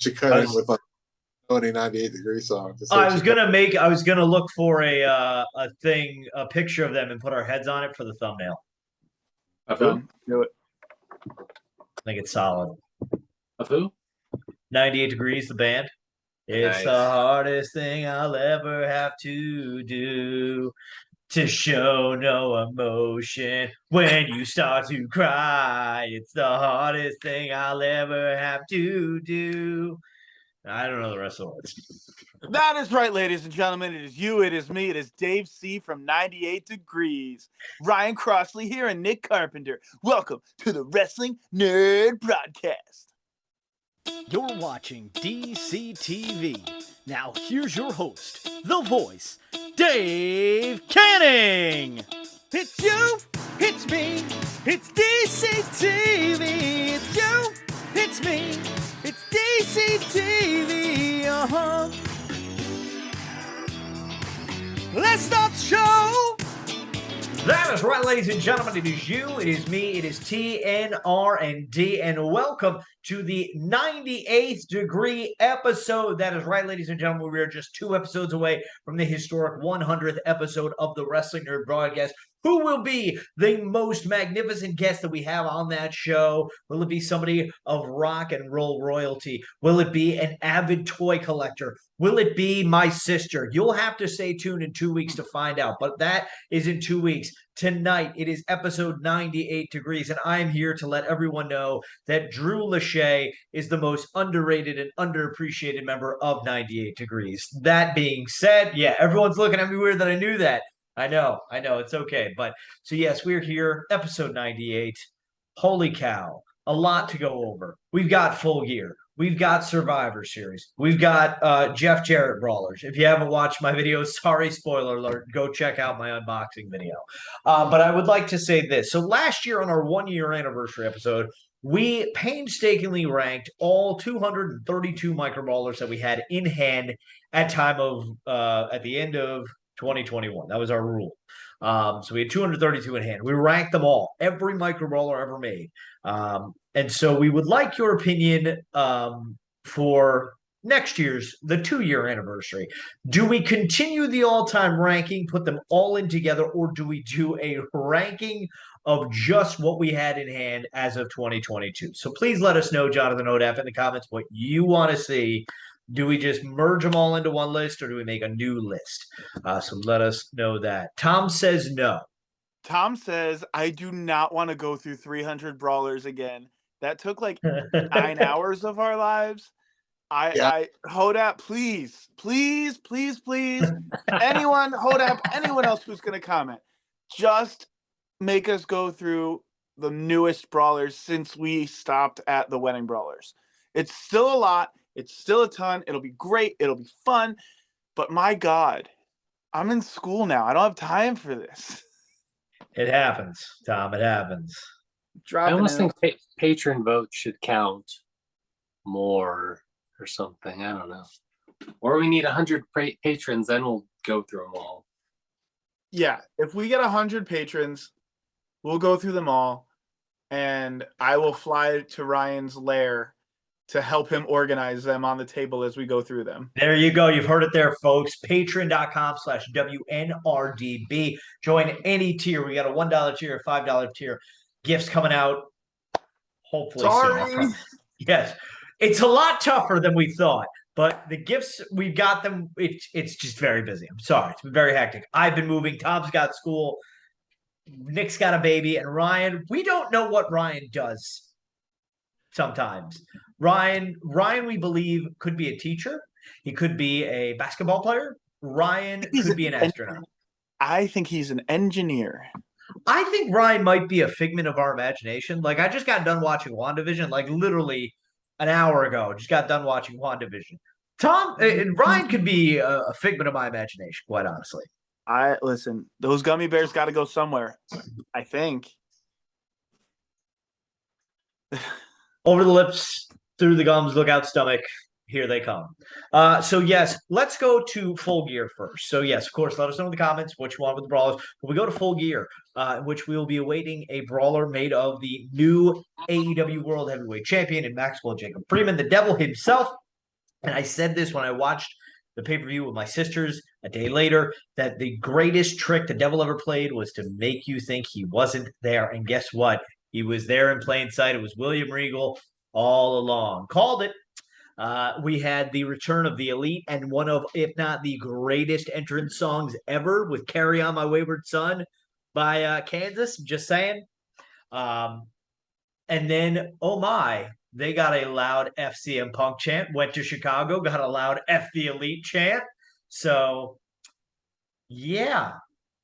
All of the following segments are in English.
Should cut I in was with like 98 degree song. Just say I was should cut. gonna make I was gonna look for a picture of them and put our heads on it for the thumbnail. Of who? Done. Do it. I think it's solid. Of who? 98 Degrees, the band. It's the Nice. hardest thing I'll ever have to do to show no emotion when you start to cry. It's the hardest thing I'll ever have to do. I don't know the rest of the words. That is right, ladies and gentlemen. It is you, it is me, it is Dave C. from 98 Degrees. Ryan Crossley here and Nick Carpenter. Welcome to the Wrestling Nerd Broadcast. You're watching DCTV. Now here's your host, the voice, Dave Canning. It's you, it's me, it's DCTV. It's you, it's me, it's DCTV. Let's start the show. That is right, ladies and gentlemen. It is you, it is me, it is NRD, and welcome to the 98th degree episode. That is right, ladies and gentlemen. We are just 2 episodes away from the historic 100th episode of the Wrestling Nerd Broadcast. Who will be the most magnificent guest that we have on that show? Will it be somebody of rock and roll royalty? Will it be an avid toy collector? Will it be my sister? You'll have to stay tuned in 2 weeks to find out, but that is in 2 weeks. Tonight, it is episode 98 degrees, and I'm here to let everyone know that Drew Lachey is the most underrated and underappreciated member of 98 degrees. That being said, yeah, everyone's looking at me weird that I knew that. I know, it's okay. But so yes, we're here, episode 98. Holy cow, a lot to go over. We've got Full Gear. We've got Survivor Series. We've got Jeff Jarrett Brawlers. If you haven't watched my video, sorry, spoiler alert, go check out my unboxing video. But I would like to say this. So last year on our 1-year anniversary episode, we painstakingly ranked all 232 micro brawlers that we had in hand at the end of 2021. That was our rule. So we had 232 in hand. We ranked them all, every micro brawler ever made. And so we would like your opinion for next year's, the 2-year anniversary. Do we continue the all-time ranking, put them all in together, or do we do a ranking of just what we had in hand as of 2022? So please let us know, Jonathan Odaf, in the comments what you want to see. Do we just merge them all into one list, or do we make a new list? So let us know that. Tom says no. Tom says, I do not want to go through 300 brawlers again. That took like 9 hours of our lives. Hodap, please. Anyone, Hodap, anyone else who's going to comment, just make us go through the newest brawlers since we stopped at the wedding brawlers. It's still a lot. It's still a ton. It'll be great. It'll be fun. But my God, I'm in school now. I don't have time for this. It happens, Tom. It happens. I almost think patron votes should count more or something. I don't know. Or we need 100 patrons, then we'll go through them all. Yeah, if we get 100 patrons, we'll go through them all. And I will fly to Ryan's lair to help him organize them on the table as we go through them. There you go. You've heard it there, folks. Patreon.com/WNRDB. Join any tier. We got a $1 tier, a $5 tier. Gifts coming out hopefully soon. Yes. It's a lot tougher than we thought, but the gifts, we've got them. It's just very busy. I'm sorry. It's been very hectic. I've been moving. Tom's got school. Nick's got a baby. And Ryan, we don't know what Ryan does sometimes. Ryan, we believe, could be a teacher. He could be a basketball player. Ryan could be an astronaut. I think he's an engineer. I think Ryan might be a figment of our imagination. Like, I just got done watching WandaVision, like literally an hour ago. Just got done watching WandaVision. Ryan could be a figment of my imagination, quite honestly. Listen, those gummy bears got to go somewhere, I think. Over the lips, through the gums, look out stomach. Here they come. So yes, let's go to Full Gear first. So yes, of course, let us know in the comments what you want with the brawlers. But we go to Full Gear, in which we will be awaiting a brawler made of the new AEW World Heavyweight Champion in Maxwell Jacob Freeman, the Devil himself. And I said this when I watched the pay-per-view with my sisters a day later, that the greatest trick the devil ever played was to make you think he wasn't there. And guess what? He was there in plain sight. It was William Regal all along. Called it. We had the return of the Elite and one of, if not the greatest entrance songs ever, with Carry On My Wayward Son by Kansas. Just saying. And then, oh my, they got a loud FCM Punk chant. Went to Chicago, got a loud F the Elite chant. So, yeah.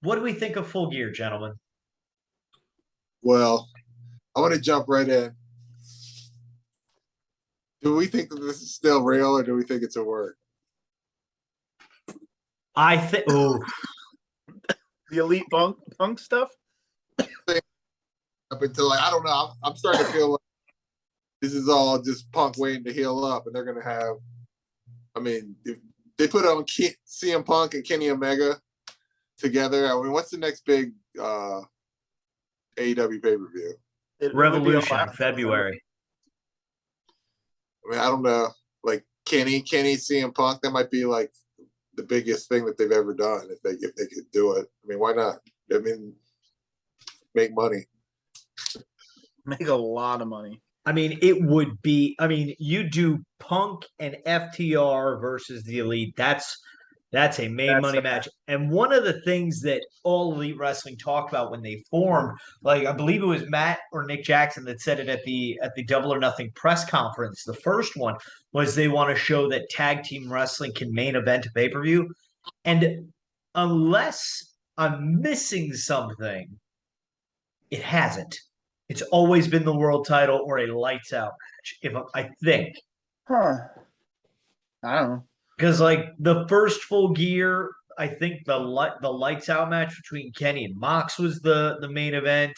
What do we think of Full Gear, gentlemen? Well, I want to jump right in. Do we think that this is still real, or do we think it's a work? I think. Oh, The Elite punk stuff. Up until I don't know. I'm starting to feel like this is all just Punk waiting to heal up, and they're gonna have. I mean, if they put on CM Punk and Kenny Omega together, I mean, what's the next big AEW pay-per-view? Revolution, February. I mean, I don't know. Like Kenny, CM Punk, that might be like the biggest thing that they've ever done if they could do it. I mean, why not? I mean, make money. Make a lot of money. I mean, it would be. I mean, you do Punk and FTR versus the Elite. That's a main money match. And one of the things that All Elite Wrestling talked about when they formed, like I believe it was Matt or Nick Jackson that said it at the Double or Nothing press conference. The first one was they want to show that tag team wrestling can main event a pay-per-view. And unless I'm missing something, it hasn't. It's always been the world title or a lights out match, I think. Huh. I don't know. Because like the first Full Gear, I think the lights out match between Kenny and Mox was the main event.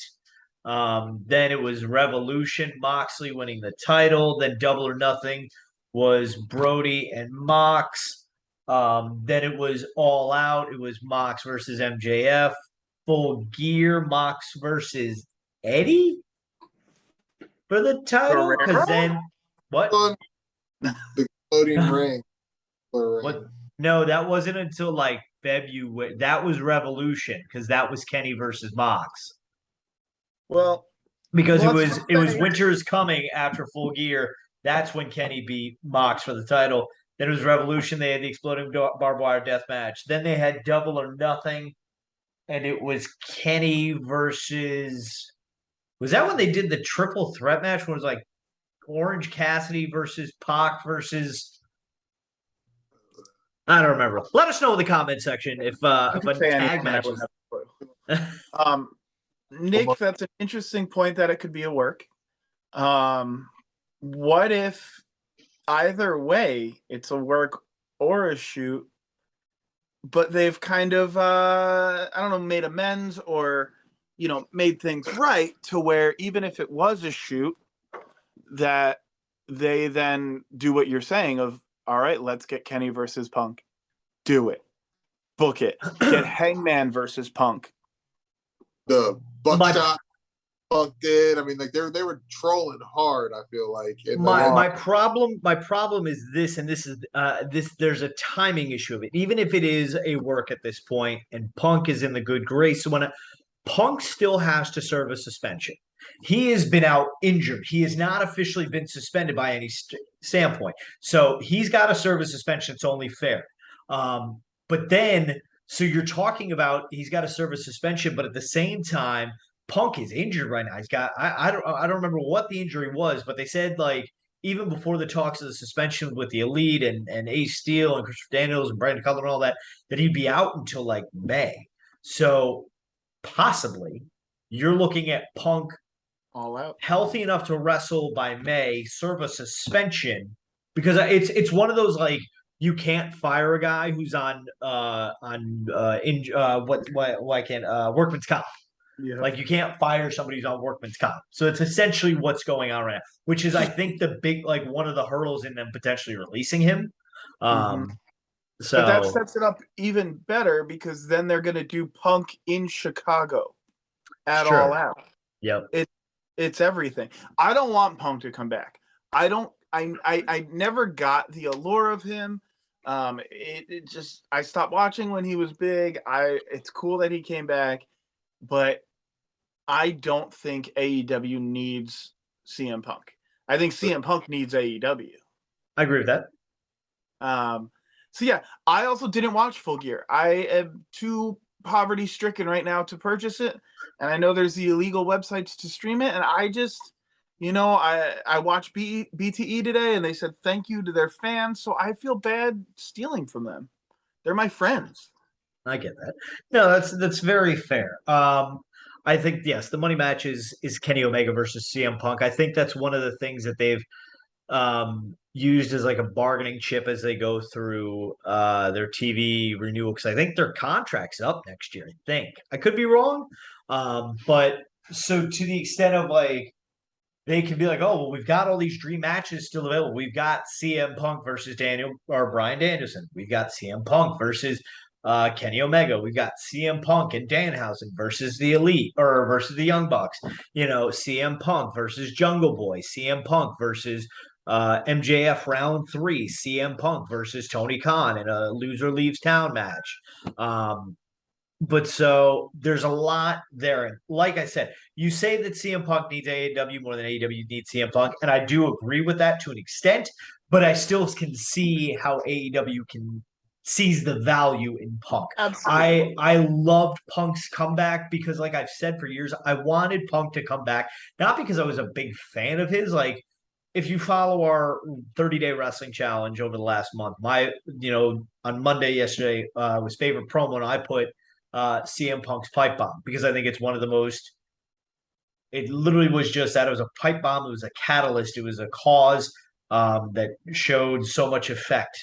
Then it was Revolution, Moxley winning the title. Then Double or Nothing was Brody and Mox. Then it was All Out. It was Mox versus MJF. Full Gear, Mox versus Eddie for the title. Because then what? The floating ring. What? No, that wasn't until like February. That was Revolution because that was Kenny versus Mox. Well, Because it was Winter's Coming after Full Gear. That's when Kenny beat Mox for the title. Then it was Revolution. They had the exploding barbed wire death match. Then they had Double or Nothing, and it was Kenny versus. Was that when they did the triple threat match? When it was like Orange Cassidy versus Pac versus. I don't remember. Let us know in the comment section if a tag match is. Nick, that's an interesting point that it could be a work. What if either way it's a work or a shoot, but they've kind of I don't know, made amends or made things right to where even if it was a shoot, that they then do what you're saying of, all right, let's get Kenny versus Punk. Do it. Book it. Get Hangman versus Punk. The buckshot Punk did. I mean, like they were trolling hard, I feel like. My problem is this, and this is there's a timing issue of it. Even if it is a work at this point and Punk is in the good grace, when Punk still has to serve a suspension. He has been out injured. He has not officially been suspended by any standpoint. So he's got to serve a suspension. It's only fair. But then, so you're talking about he's got to serve a suspension, but at the same time, Punk is injured right now. He's got I don't remember what the injury was, but they said like even before the talks of the suspension with the Elite and Ace Steel and Christopher Daniels and Brandon Cutler and all that he'd be out until like May. So possibly you're looking at Punk all out healthy enough to wrestle by May, serve a suspension because it's one of those like you can't fire a guy who's on workman's comp. Yeah. Like you can't fire somebody who's on workman's comp. So it's essentially what's going on right now, which is I think the big like one of the hurdles in them potentially releasing him. So but that sets it up even better because then they're going to do Punk in Chicago at All Out. Yep. It's everything. I don't want Punk to come back. I don't I never got the allure of him. It just, I stopped watching when he was big. It's cool that he came back, but I don't think AEW needs CM Punk. I think CM Punk needs AEW. I agree with that. So yeah, I also didn't watch Full Gear. I am too poverty stricken right now to purchase it, and I know there's the illegal websites to stream it, and I just, I watched BTE today, and they said thank you to their fans, so I feel bad stealing from them. They're my friends. I get that. No, that's very fair. I think yes, the money match is Kenny Omega versus CM Punk. I think that's one of the things that they've used as like a bargaining chip as they go through their TV renewal, because I think their contract's up next year. I think I could be wrong, but so to the extent of like they can be like, oh well, we've got all these dream matches still available. We've got CM Punk versus Daniel or Bryan Danielson. We've got CM Punk versus Kenny Omega. We've got CM Punk and Danhausen versus the Elite or versus the Young Bucks. CM Punk versus Jungle Boy. CM Punk versus MJF round 3. CM Punk versus Tony Khan in a loser leaves town match. But so there's a lot there. And like I said, you say that CM Punk needs AEW more than AEW needs CM Punk. And I do agree with that to an extent, but I still can see how AEW sees the value in Punk. Absolutely. I loved Punk's comeback because, like I've said for years, I wanted Punk to come back, not because I was a big fan of his. Like, if you follow our 30-day wrestling challenge over the last month, on Monday yesterday was favorite promo, and I put CM Punk's pipe bomb because I think it's one of the most. It literally was just that. It was a pipe bomb. It was a catalyst. It was a cause that showed so much effect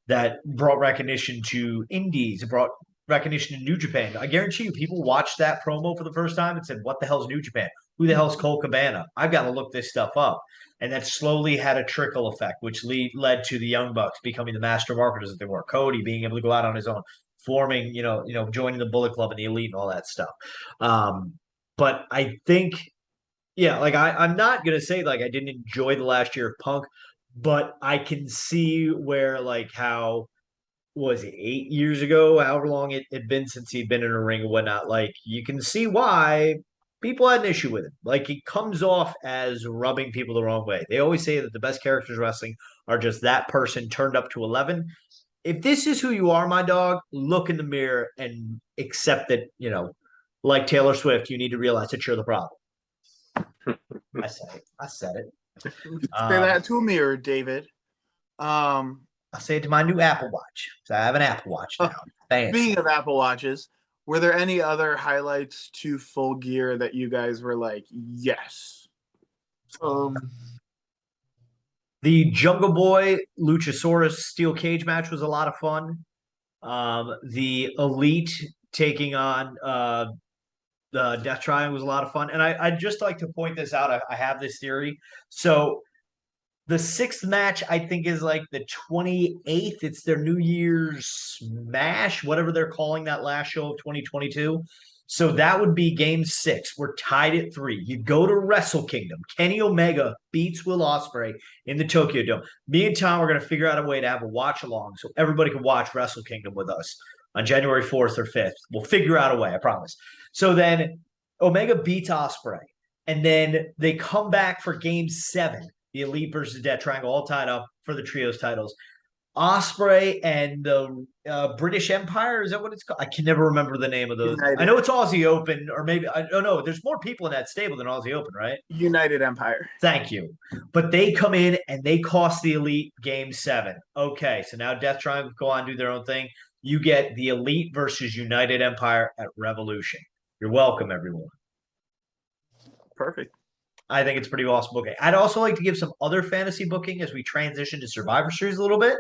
that brought recognition to indies. It brought recognition to New Japan. I guarantee you, people watched that promo for the first time and said, "What the hell's New Japan? Who the hell's Cole Cabana? I've got to look this stuff up." And that slowly had a trickle effect, which led to the Young Bucks becoming the master marketers that they were. Cody being able to go out on his own, forming, joining the Bullet Club and the Elite and all that stuff. But I think, yeah, like I'm not gonna say like I didn't enjoy the last year of Punk, but I can see where like how was it 8 years ago, however long it had been since he'd been in a ring and whatnot. Like you can see why people had an issue with him. Like he comes off as rubbing people the wrong way. They always say that the best characters wrestling are just that person turned up to 11. If this is who you are, my dog, look in the mirror and accept that, like Taylor Swift, you need to realize that you're the problem. I said it. You say that to a mirror, David. I say it to my new Apple Watch. So I have an Apple Watch now. Speaking of Apple Watches, were there any other highlights to Full Gear that you guys were like, yes? The Jungle Boy Luchasaurus steel cage match was a lot of fun. The Elite taking on the Death Triangle was a lot of fun. And I'd just like to point this out. I have this theory. So the sixth match, I think, is like the 28th. It's their New Year's Smash, whatever they're calling that last show of 2022. So that would be game 6. We're tied at 3. You go to Wrestle Kingdom. Kenny Omega beats Will Ospreay in the Tokyo Dome. Me and Tom are going to figure out a way to have a watch along so everybody can watch Wrestle Kingdom with us on January 4th or 5th. We'll figure out a way, I promise. So then Omega beats Ospreay. And then they come back for game 7. The Elite versus Death Triangle, all tied up for the trios titles. Ospreay and the British Empire, is that what it's called? I can never remember the name of those. I know it's Aussie Open, or maybe I don't know. There's more people in that stable than Aussie Open, right? United Empire. Thank you. But they come in and they cost the Elite game 7. Okay, so now Death Triangle go on and do their own thing. You get the Elite versus United Empire at Revolution. You're welcome, everyone. Perfect. I think it's pretty awesome booking. I'd also like to give some other fantasy booking as we transition to Survivor Series a little bit.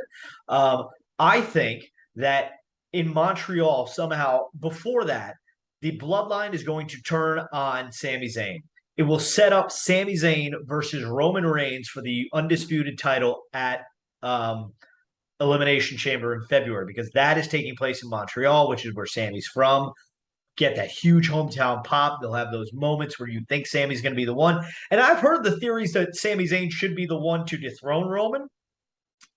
I think that in Montreal, somehow, before that, the Bloodline is going to turn on Sami Zayn. It will set up Sami Zayn versus Roman Reigns for the undisputed title at Elimination Chamber in February, because that is taking place in Montreal, which is where Sami's from. get that huge hometown pop. They'll have those moments where you think Sami's going to be the one. And I've heard the theories that Sami Zayn should be the one to dethrone Roman.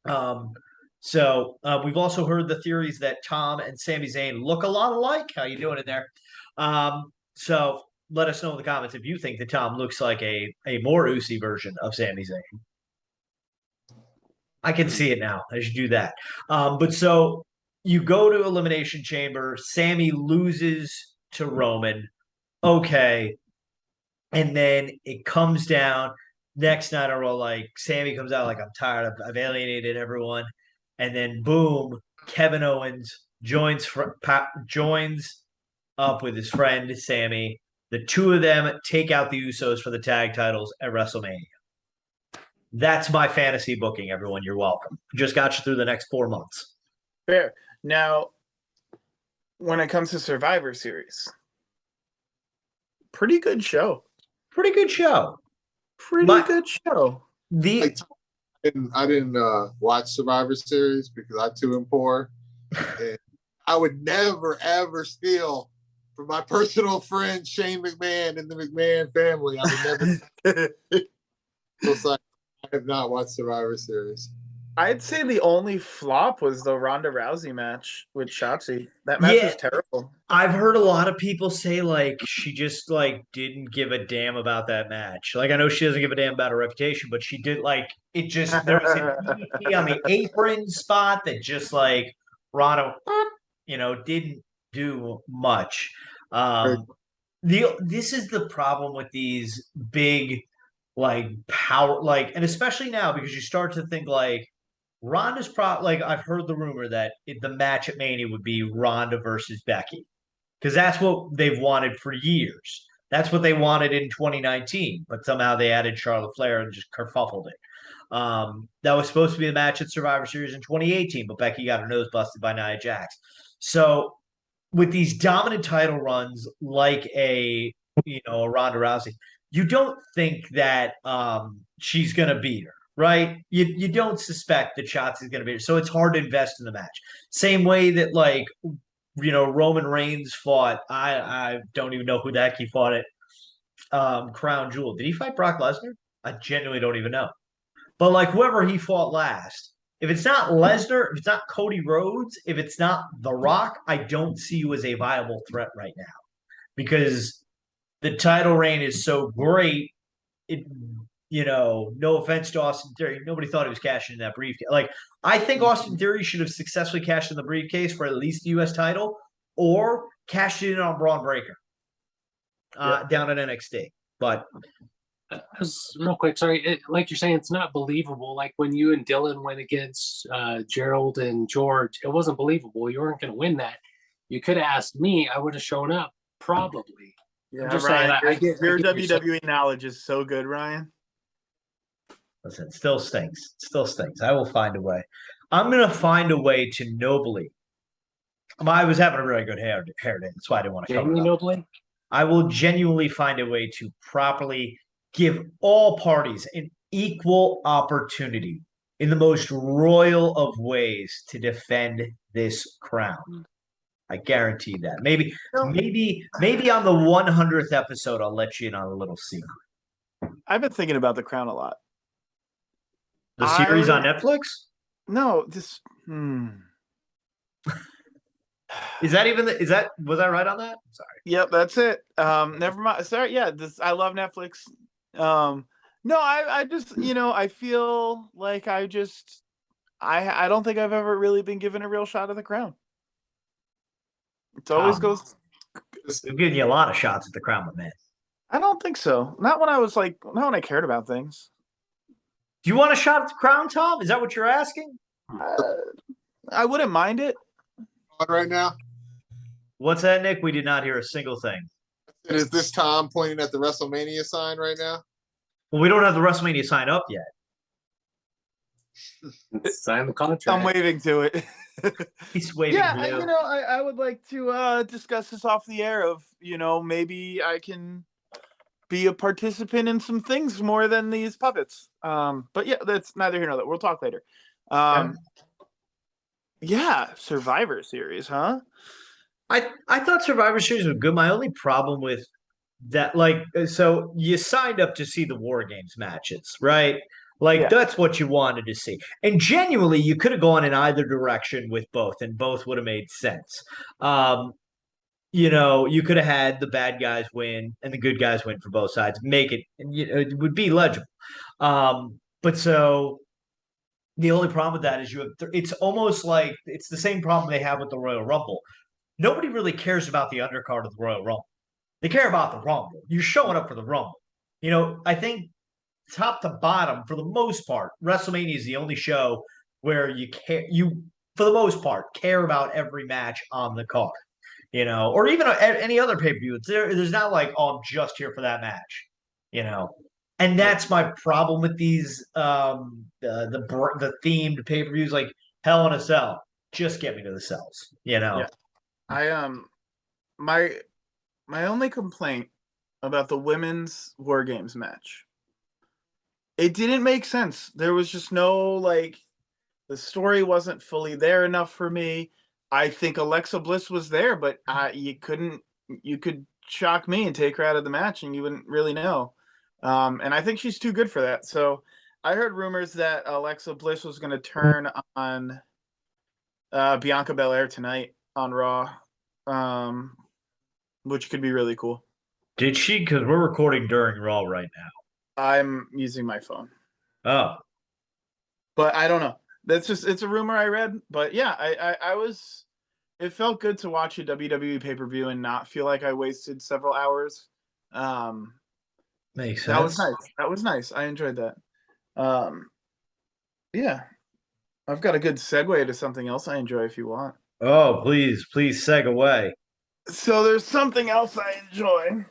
We've also heard the theories that Tom and Sami Zayn look a lot alike. How you doing in there? So let us know in the comments if you think that Tom looks like a more Usi version of Sami Zayn. I can see it now. I should do that. But so you go to Elimination Chamber. Sami loses to Roman. Okay. And then it comes down. Next night, are all like, Sami comes out like, I'm tired. I've alienated everyone. And then boom, Kevin Owens joins up with his friend Sami. The two of them take out the Usos for the tag titles at WrestleMania. That's my fantasy booking, everyone. You're welcome. Just got you through the next 4 months. Fair. Now, when it comes to Survivor Series, pretty good show. Pretty good show. Good show. I didn't watch Survivor Series because I too am poor. And I would never, ever steal from my personal friend Shane McMahon and the McMahon family. I would never. I have not watched Survivor Series. I'd say the only flop was the Ronda Rousey match with Shotzi. That match was terrible. I've heard a lot of people say like she just like didn't give a damn about that match. Like I know she doesn't give a damn about her reputation, but she did like it just there was an EVP on the apron spot that just like Ronda, didn't do much. This is the problem with these big like power and especially now because you start to think like Ronda's I've heard the rumor that the match at Mania would be Ronda versus Becky because that's what they've wanted for years. That's what they wanted in 2019, but somehow they added Charlotte Flair and just kerfuffled it. That was supposed to be the match at Survivor Series in 2018, but Becky got her nose busted by Nia Jax. So with these dominant title runs like a Ronda Rousey, you don't think that she's going to beat her, right? You don't suspect that Shotzi's going to beat her. So it's hard to invest in the match. Same way that, Roman Reigns fought, I don't even know who the heck he fought at Crown Jewel. Did he fight Brock Lesnar? I genuinely don't even know. But, whoever he fought last, if it's not Lesnar, if it's not Cody Rhodes, if it's not The Rock, I don't see you as a viable threat right now. Because the title reign is so great. No offense to Austin Theory, nobody thought he was cashing in that briefcase. I think Austin Theory should have successfully cashed in the briefcase for at least the U.S. title, or cashed it in on Braun Breaker down at NXT. But real quick, sorry, like you're saying, it's not believable. Like when you and Dylan went against Gerald and George, it wasn't believable. You weren't going to win that. You could have asked me. I would have shown up, probably. Yeah, just Ryan, your WWE knowledge is so good, Ryan. Listen, it still stinks. It still stinks. I will find a way. I'm going to find a way to nobly. I was having a really good hair day. That's why I didn't want to cover it up. Nobly? I will genuinely find a way to properly give all parties an equal opportunity in the most royal of ways to defend this crown. I guarantee that. Maybe on the 100th episode, I'll let you in on a little secret. I've been thinking about The Crown a lot. The series on Netflix? No, this. Was I right on that? Sorry. Yep, that's it. Never mind. Sorry. Yeah, I love Netflix. No, I just, I feel like I don't think I've ever really been given a real shot at The Crown. It always goes. We've given you a lot of shots at The Crown, but man. I don't think so. Not when I cared about things. Do you want a shot at The Crown, Tom? Is that what you're asking? I wouldn't mind it. Right now? What's that, Nick? We did not hear a single thing. And is this Tom pointing at the WrestleMania sign right now? Well, we don't have the WrestleMania sign up yet. Sign the contract. I'm waving to it. He's waving. Yeah, I would like to discuss this off the air of, maybe I can be a participant in some things more than these puppets. But yeah, that's neither here nor there. We'll talk later. Yeah, Survivor Series, huh? I thought Survivor Series was good. My only problem with that, like, so you signed up to see the War Games matches, right? Like, Yeah. that's what you wanted to see. And genuinely, you could have gone in either direction with both, and both would have made sense. Um, you could have had the bad guys win and the good guys win for both sides, make it, and it would be legible. But so the only problem with that is it's almost like it's the same problem they have with the Royal Rumble. Nobody really cares about the undercard of the Royal Rumble. They care about the Rumble. You're showing up for the Rumble. I think top to bottom, for the most part, WrestleMania is the only show where you for the most part care about every match on the card. Or even any other pay-per-view. There's not like, oh, I'm just here for that match. You know. And that's my problem with these the themed pay-per-views, like Hell in a Cell. Just get me to the cells. Yeah. My my only complaint about the women's War Games match, it didn't make sense. There was just no, like, the story wasn't fully there enough for me. I think Alexa Bliss was there, but you could shock me and take her out of the match and you wouldn't really know. And I think she's too good for that. So I heard rumors that Alexa Bliss was going to turn on Bianca Belair tonight on Raw, which could be really cool. Did she? Because we're recording during Raw right now. I'm using my phone. Oh. But I don't know. It's a rumor I read. But yeah, it felt good to watch a WWE pay-per-view and not feel like I wasted several hours. Makes sense. That was nice. That was nice. I enjoyed that. Yeah. I've got a good segue to something else I enjoy if you want. Oh, please seg away. So there's something else I enjoy.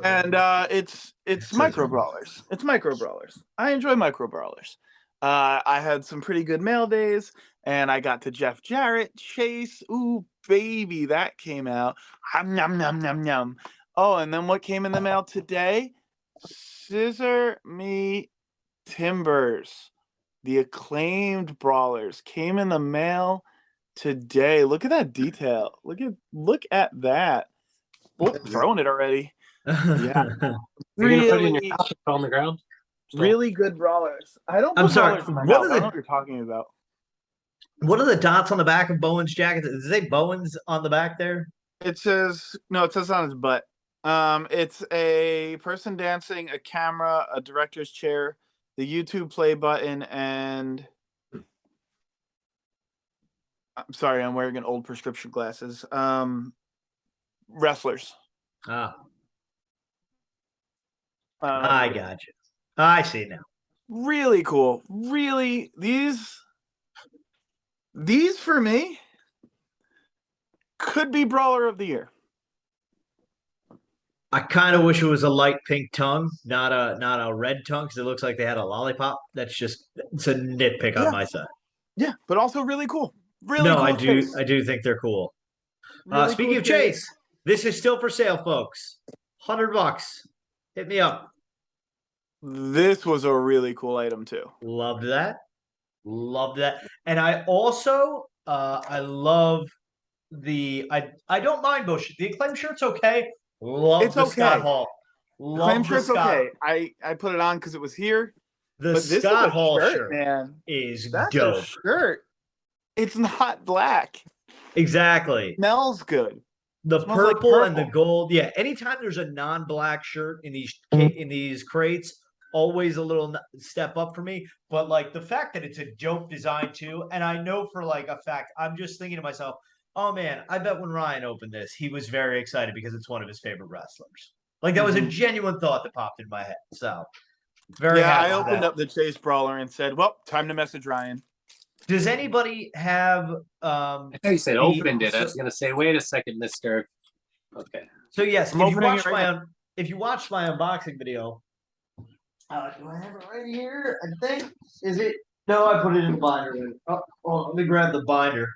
And it's micro brawlers. It's micro brawlers. I enjoy micro brawlers. I had some pretty good mail days, and I got to Jeff Jarrett, Chase. Ooh, baby, that came out. Nom nom nom nom. Oh, and then what came in the mail today? Scissor Me Timbers, the acclaimed brawlers, came in the mail today. Look at that detail. Look at that. Oh, throwing it already. Yeah. Really, put it in your house on the ground. Really good brawlers. I don't. I'm sorry. Brawlers in my mouth. I don't know what you're talking about. What are the dots on the back of Bowen's jacket? Does it say Bowen's on the back there? It says no. It says on his butt. It's a person dancing, a camera, a director's chair, the YouTube play button, and I'm sorry, I'm wearing an old prescription glasses. Wrestlers. Ah. I got you. I see now. Really cool. Really, these for me could be Brawler of the Year. I kind of wish it was a light pink tongue, not a red tongue, because it looks like they had a lollipop. It's a nitpick on my side. Yeah, but also really cool. Really no, cool. I do think they're cool. Really speaking cool of Chase, this is still for sale, folks. $100. Hit me up. This was a really cool item too. Loved that. And I also I love I don't mind Bush. The acclaim shirt's okay. Love the Scott Hall. Acclaim shirt's okay. I put it on because it was here. The Scott Hall shirt, man, is that's dope. A shirt. It's not black. Exactly. It smells good. The purple and the gold. Yeah. Anytime there's a non-black shirt in these crates, always a little step up for me. But like the fact that it's a dope design too, and I know for like a fact, I'm just thinking to myself, oh man, I bet when Ryan opened this, he was very excited because it's one of his favorite wrestlers. Like that was a genuine thought that popped in my head. So very happy. I opened up the Chase Brawler and said, well, time to message Ryan. Does anybody have I thought you said opened it. I was gonna say, wait a second, Mr. Okay. So yes, if you watched my unboxing video, do I have it right here? I think. Is it? No, I put it in the binder. Oh, let me grab the binder.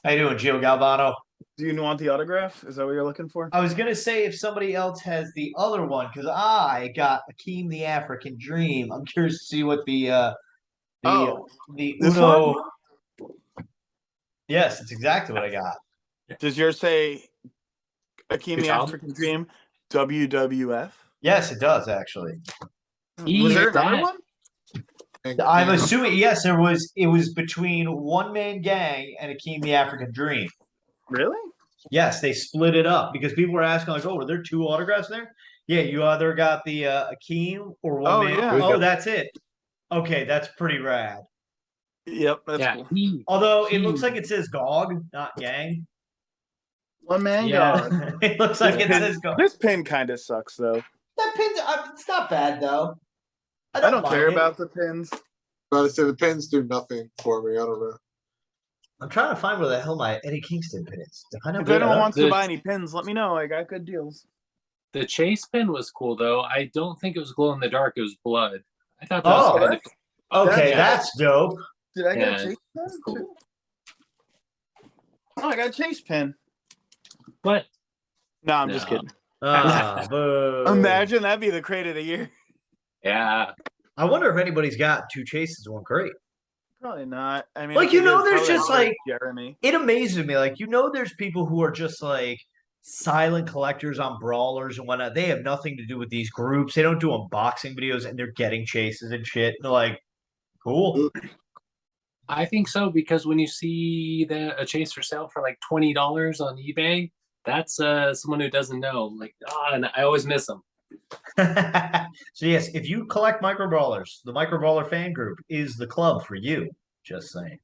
How you doing, Gio Galvano? Do you want the autograph? Is that what you're looking for? I was gonna say if somebody else has the other one, because I got Akeem the African Dream. I'm curious to see what the Uno. One? Yeah, Yes, it's exactly what I got. Does yours say Akeem the Tom? African Dream WWF? Yes, it does actually. Was there another that. one? I'm assuming yes, there was. It was between One Man Gang and Akeem the African Dream. Really? Yes, they split it up because people were asking like, "Oh, were there 2 autographs there?" Yeah, you either got the Akeem or One Oh, Man. yeah. Oh, that's it. Okay, that's pretty rad. Yep, that's cool. Although it looks like it says GOG, not Gang. One man Yeah. God. It looks like it says GOG. This pin kind of sucks, though. That pin's it's not bad though. I don't mind care it. about the pins. But I said the pins do nothing for me. I don't know. I'm trying to find where the hell my Eddie Kingston pin is. If I know If anyone wants to The- buy any pins, let me know. I got good deals. The Chase pin was cool though. I don't think it was glow in the dark. It was blood. I thought that Oh, was kind of okay, Yeah. that's dope. Did I get Yeah, a chase pin? that's cool. Too? Oh, I got a chase pin. What? No, I'm just No. kidding. Boo. Imagine that'd be the crate of the year. Yeah. I wonder if anybody's got 2 chases in one crate. Probably not. I mean, Like, if you it know, is, there's probably just, not like- Jeremy. It amazes me. Like, there's people who are just like silent collectors on brawlers and whatnot. They have nothing to do with these groups. They don't do unboxing videos and they're getting chases and shit. They're like, cool. I think so because when you see a chase for sale for like $20 on eBay, that's someone who doesn't know. Like, and I always miss them. So yes, if you collect micro brawlers, the micro brawler fan group is the club for you. Just saying,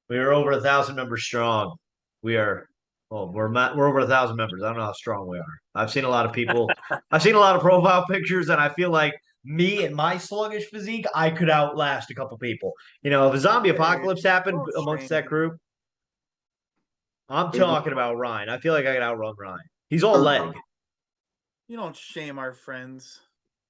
we are over 1,000 members strong. We are. Oh, we're over 1,000 members. I don't know how strong we are. I've seen a lot of people. I've seen a lot of profile pictures, and I feel like me and my sluggish physique, I could outlast a couple people. If a zombie apocalypse happened don't amongst shame that me. group, I'm talking about Ryan. I feel like I could outrun Ryan. He's all leg. You don't shame our friends.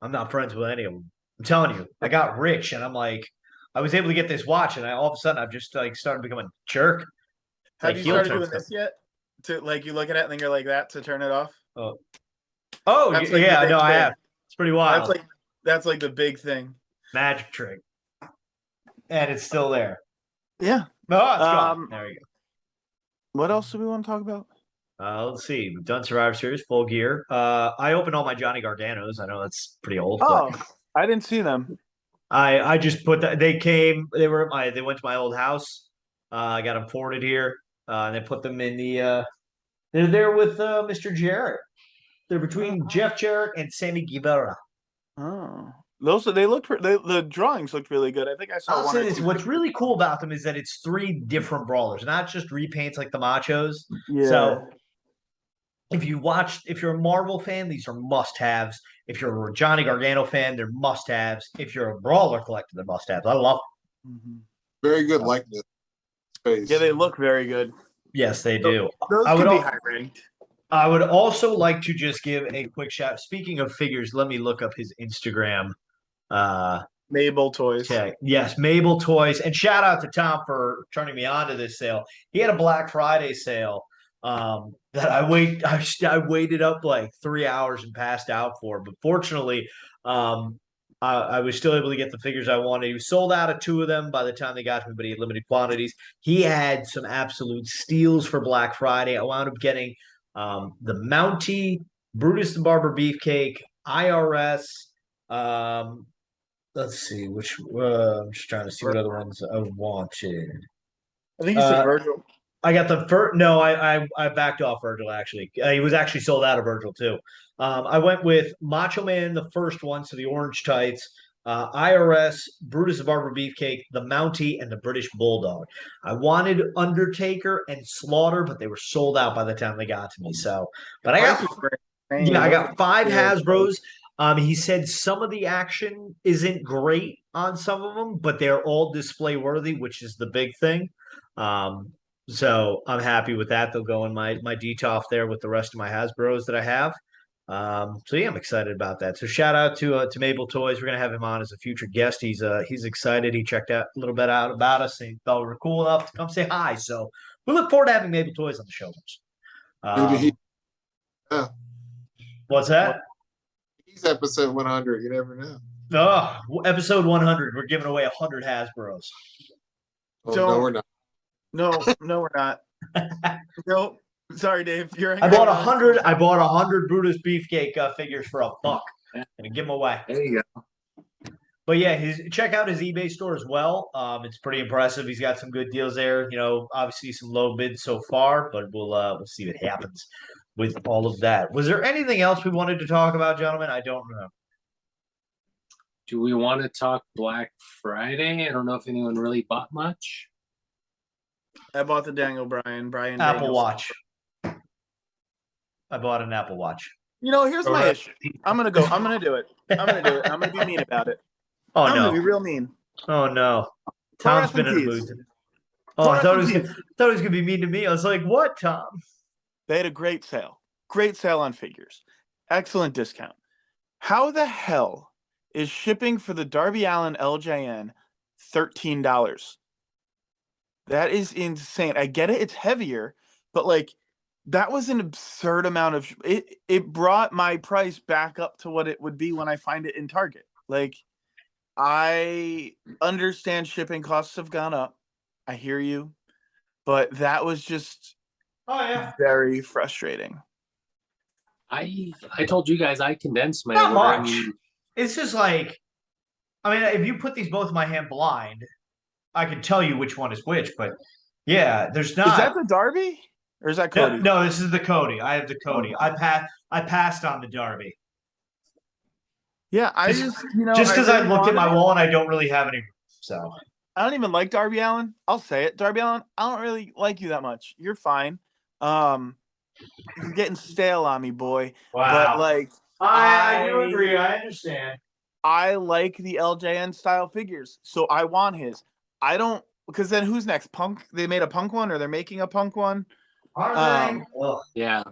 I'm not friends with any of them. I'm telling you, I got rich, and I'm like, I was able to get this watch, and all of a sudden, I've just like started becoming a jerk. Have Like you heel started turn doing stuff. this yet? To like you look at it and then you're like that to turn it off. Oh, That's like yeah, the big no, I thing. have. It's pretty wild. That's like the big thing. Magic trick, and it's still there. Yeah. Oh, it's gone. There we go. What else do we want to talk about? Let's see. We've done Survivor Series, full gear. I opened all my Johnny Garganos. I know that's pretty old. Oh, But I didn't see them. I just put that. They came. They went to my old house. I got them forwarded here, and they put them in the. They're there with Mr. Jarrett. They're between Jeff Jarrett and Sammy Guevara. Oh, the drawings looked really good. I think I saw I'll one say or this: two. what's really cool about them is that it's 3 different brawlers, not just repaints like the Machos. Yeah. So if you're a Marvel fan, these are must-haves. If you're a Johnny Gargano fan, they're must-haves. If you're a brawler collector, they're must-haves. I love them. Mhm. Very good likeness. Space. Yeah, they look very good. Yes, they do. Those I can would be al- high ranked. I would also like to just give a quick shout. Speaking of figures, let me look up his Instagram. Mabel toys. Okay. Yes, Mabel Toys. And shout out to Tom for turning me on to this sale. He had a Black Friday sale that I waited up like 3 hours and passed out for. But fortunately, I was still able to get the figures I wanted. He was sold out of 2 of them by the time they got to me, but he had limited quantities. He had some absolute steals for Black Friday. I wound up getting the Mountie, Brutus the Barber Beefcake, IRS, let's see which. I'm just trying to see what other ones I wanted. I think you said Virgil. I got the first. No, I backed off Virgil. Actually, he was actually sold out of Virgil too. I went with Macho Man, the first one, so the orange tights. IRS, Brutus the Barber Beefcake, the Mountie, and the British Bulldog. I wanted Undertaker and Slaughter, but they were sold out by the time they got to me. So, but I got 5 Hasbros. He said some of the action isn't great on some of them, but they're all display worthy, which is the big thing. So I'm happy with that. They'll go in my DTOF there with the rest of my Hasbros that I have. So yeah, I'm excited about that. So shout out to Mabel Toys. We're gonna have him on as a future guest. He's excited. He checked out a little bit out about us and he thought we were cool enough to come say hi. So we look forward to having Mabel Toys on the show. Maybe yeah. What's that? He's episode 100. You never know. Oh, episode 100. We're giving away 100 Hasbros. Oh, Don't- no, we're not. No, we're not. No, sorry, Dave. You're I bought angry. 100. I bought 100 Brutus Beefcake figures for $1 and give them away. There you go. But yeah, check out his eBay store as well. It's pretty impressive. He's got some good deals there. You know, obviously some low bids so far, but we'll see what happens with all of that. Was there anything else we wanted to talk about, gentlemen? I don't know. Do we want to talk Black Friday? I don't know if anyone really bought much. I bought the Daniel Bryan. Apple Danielson. Watch. I bought an Apple Watch. You know, here's my issue. I'm gonna do it. I'm gonna be mean about it. Oh I'm no! gonna be real mean. Oh no! Tom's been in a mood. Oh, I thought he was gonna be mean to me. I was like, "What, Tom?" They had a great sale on figures, excellent discount. How the hell is shipping for the Darby Allin LJN $13? That is insane. I get it; it's heavier, but like that was an absurd amount of it. It brought my price back up to what it would be when I find it in Target. Like, I understand shipping costs have gone up. I hear you, but that was just very frustrating. I told you guys I condensed my Not order. much. It's just like, I mean, if you put these both in my hand blind, I can tell you which one is which. But yeah, there's not. Is that the Darby or is that Cody? No, this is the Cody. I have the Cody. Oh. I passed on the Darby. Yeah, I just because I looked at my wall and I don't really have any room. So I don't even like Darby Allin. I'll say it. Darby Allin, I don't really like you that much. You're fine. You're getting stale on me, boy. wow. But like I do agree. I understand. I like the LJN style figures, so I want his. I don't, because then who's next? Punk? They made a Punk one, or they're making a Punk one. Are they? Yeah.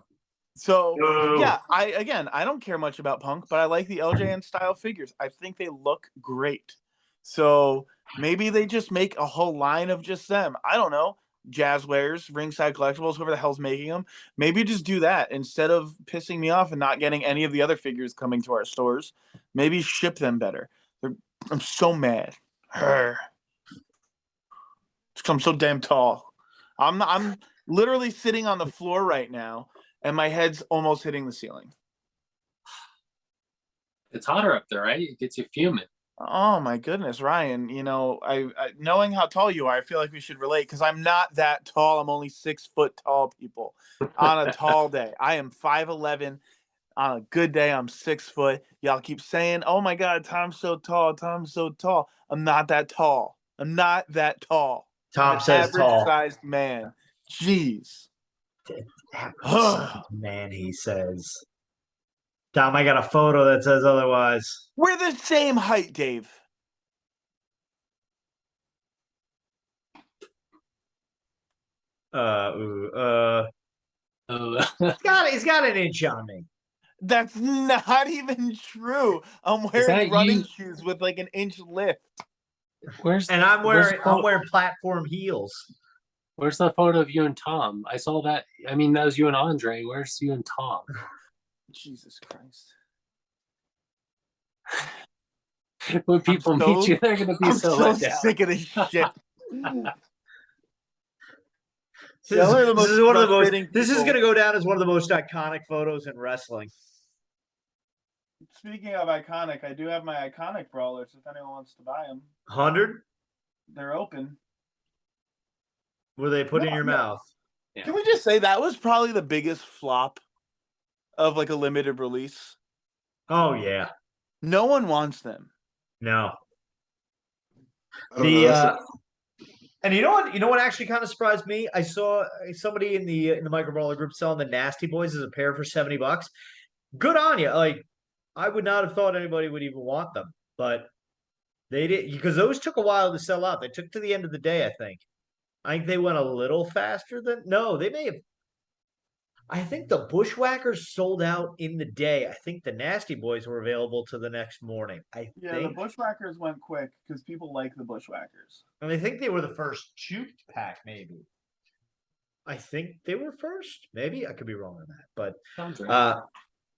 So yeah, I don't care much about Punk, but I like the LJN style figures. I think they look great. So maybe they just make a whole line of just them. I don't know. Jazzwares, Ringside Collectibles, whoever the hell's making them. Maybe just do that instead of pissing me off and not getting any of the other figures coming to our stores. Maybe ship them better. I'm so mad. I'm so damn tall. I'm literally sitting on the floor right now, and my head's almost hitting the ceiling. It's hotter up there, right? It gets you fuming. Oh my goodness, Ryan! You know, I knowing how tall you are, I feel like we should relate because I'm not that tall. I'm only 6 foot tall, people. On a tall day, I am 5'11". On a good day, I'm 6 foot. Y'all keep saying, "Oh my God, Tom's so tall. Tom's so tall." I'm not that tall. I'm not that tall. Tom says tall. Average-sized man. Jeez. Average-sized man, he says. Tom, I got a photo that says otherwise. We're the same height, Dave. He's got an inch on me. That's not even true. I'm wearing running shoes with like an inch lift. I'm wearing platform heels. Where's the photo of you and Tom? I saw that. I mean, that was you and Andre. Where's you and Tom? Jesus Christ. When people meet you, they're going to be so let down. Sick of this shit. This is going to go down as one of the most iconic photos in wrestling. Speaking of iconic, I do have my iconic brawlers if anyone wants to buy them. 100? They're open. Were they put in your mouth? Yeah. Can we just say that was probably the biggest flop of like a limited release? Oh yeah. No one wants them. No. And you know what actually kind of surprised me? I saw somebody in the micro brawler group selling the Nasty Boys as a pair for $70. Good on you. Like, I would not have thought anybody would even want them, but they did, because those took a while to sell out. They took to the end of the day, I think. I think they went a little faster than they may have. I think the Bushwhackers sold out in the day. I think the Nasty Boys were available to the next morning. The Bushwhackers went quick because people like the Bushwhackers. And I think they were the first 2-pack, maybe. I think they were first. Maybe I could be wrong on that, but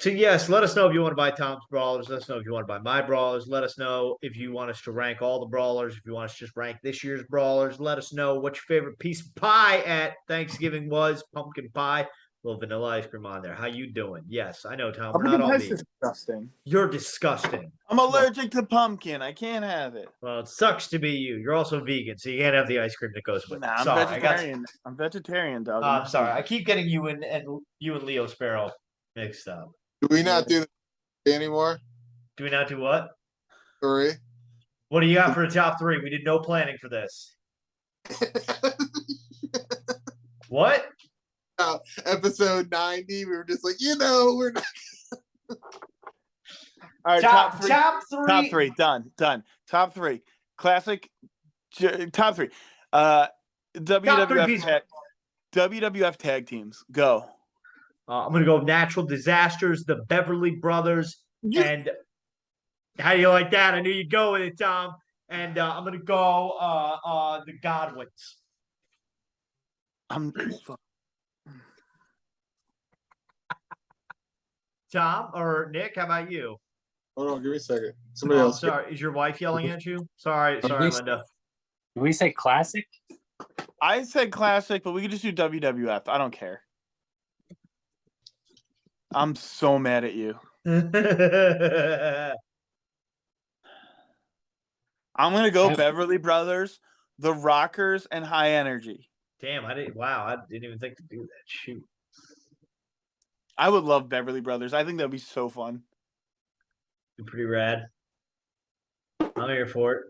So yes, let us know if you want to buy Tom's brawlers. Let us know if you want to buy my brawlers. Let us know if you want us to rank all the brawlers. If you want us to just rank this year's brawlers. Let us know what your favorite piece of pie at Thanksgiving was. Pumpkin pie, a little vanilla ice cream on there. How you doing? Yes, I know, Tom. We're not all That's vegan. disgusting. You're disgusting. I'm allergic to pumpkin. I can't have it. Well, it sucks to be you. You're also vegan, so you can't have the ice cream that goes with it. Nah, I'm Sorry, vegetarian. I'm vegetarian, dog. I'm sorry. I keep getting you and Leo Sparrow mixed up. Do we not do that anymore? Do we not do what? 3. What do you got for the top 3? We did no planning for this. What? Episode 90, we were just like, we're not. All right, Top 3. Top 3. Done. Top 3. Classic. Top 3. WWF tag teams. Go. I'm going to go Natural Disasters, the Beverly Brothers, and how do you like that? I knew you'd go with it, Tom. And I'm going to go the Godwins. Tom or Nick, how about you? Hold on, give me a second. Somebody else. Sorry, is your wife yelling at you? Sorry, Linda. Did we say classic? I said classic, but we could just do WWF. I don't care. I'm so mad at you. I'm gonna go Beverly Brothers, the Rockers, and High Energy. Damn, I didn't even think to do that. Shoot. I would love Beverly Brothers. I think that'd be so fun. Be pretty rad. I'm here for it.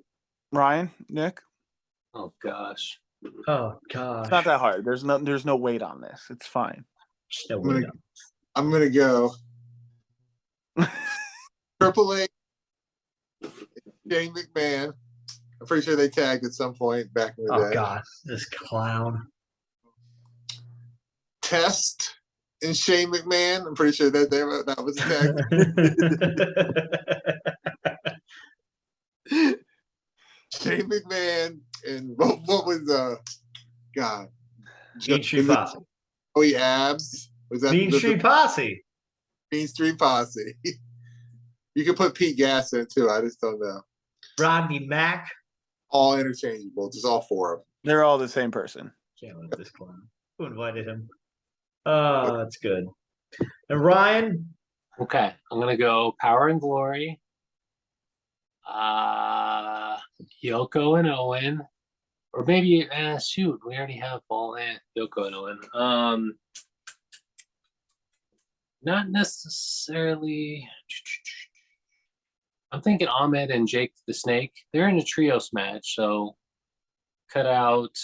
Ryan, Nick. Oh gosh. It's not that hard. There's no weight on this. It's fine. No weight. I'm gonna go Triple H, Shane McMahon. I'm pretty sure they tagged at some point back in the day. Oh God, this clown. Test and Shane McMahon. I'm pretty sure that was tagged. Shane McMahon and what was God? Mean Street Posse. Joey Abs. Was that Mean Street Posse? Mean Street Posse. You can put Pete Gas in too. I just don't know. Rodney Mack. All interchangeable. Just all 4 of them. They're all the same person. Can't let this clown. Who invited him? Oh, that's good. And Ryan? Okay, I'm gonna go Power and Glory. Yoko and Owen. Or maybe shoot, we already have Paul and Yoko and Owen. Not necessarily. I'm thinking Ahmed and Jake the Snake. They're in a trios match, so cut out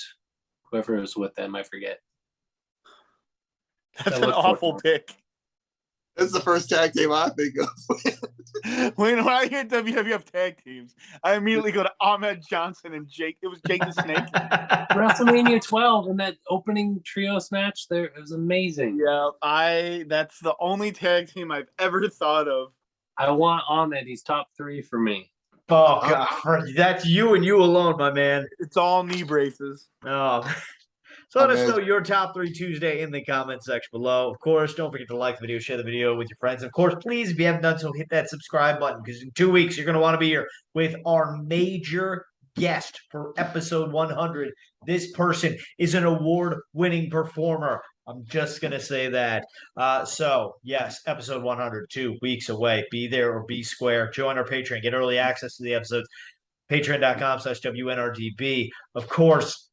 whoever was with them. I forget. That's an awful pick. That's the first tag team I think of. When I hear WWF tag teams, I immediately go to Ahmed Johnson and Jake. It was Jake the Snake. WrestleMania 12 and that opening trios match there, it was amazing. Yeah, that's the only tag team I've ever thought of. I want Ahmed. He's top 3 for me. Oh God, that's you and you alone, my man. It's all knee braces. Oh. So let us know your top 3 Tuesday in the comment section below. Of course, don't forget to like the video, share the video with your friends. Of course, please, if you haven't done so, hit that subscribe button because in 2 weeks, you're going to want to be here with our major guest for episode 100. This person is an award-winning performer. I'm just going to say that. So, yes, episode 100, 2 weeks away. Be there or be square. Join our Patreon. Get early access to the episodes. Patreon.com/WNRDB. Of course,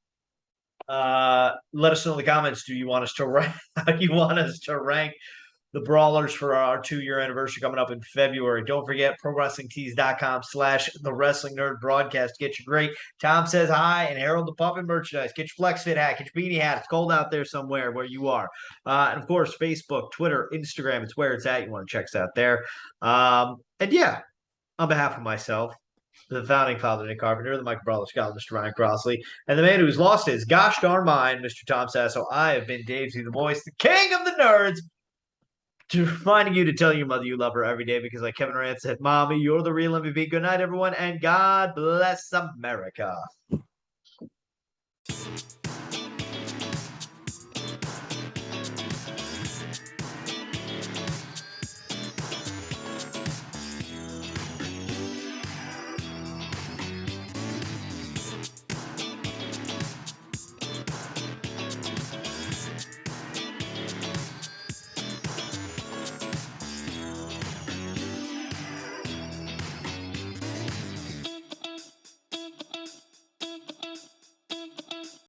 let us know in the comments. Do you want us to rank? You want us to rank the brawlers for our 2-year anniversary coming up in February? Don't forget ProWrestlingTees.com/The Wrestling Nerd broadcast. Get your great Tom Says Hi and Harold the Puppet merchandise. Get your Flex Fit hat. Get your beanie hat. It's cold out there somewhere where you are. And of course, Facebook, Twitter, Instagram. It's where it's at. You want to check us out there. And yeah, on behalf of myself, the founding father, Nick Carpenter, the Michael Brawler Scott, Mr. Ryan Crossley, and the man who's lost his gosh darn mind, Mr. Tom Sasso. I have been DaveCTheVoice, the king of the nerds, reminding you to tell your mother you love her every day because, like Kevin Durant said, Mommy, you're the real MVP. Good night, everyone, and God bless America.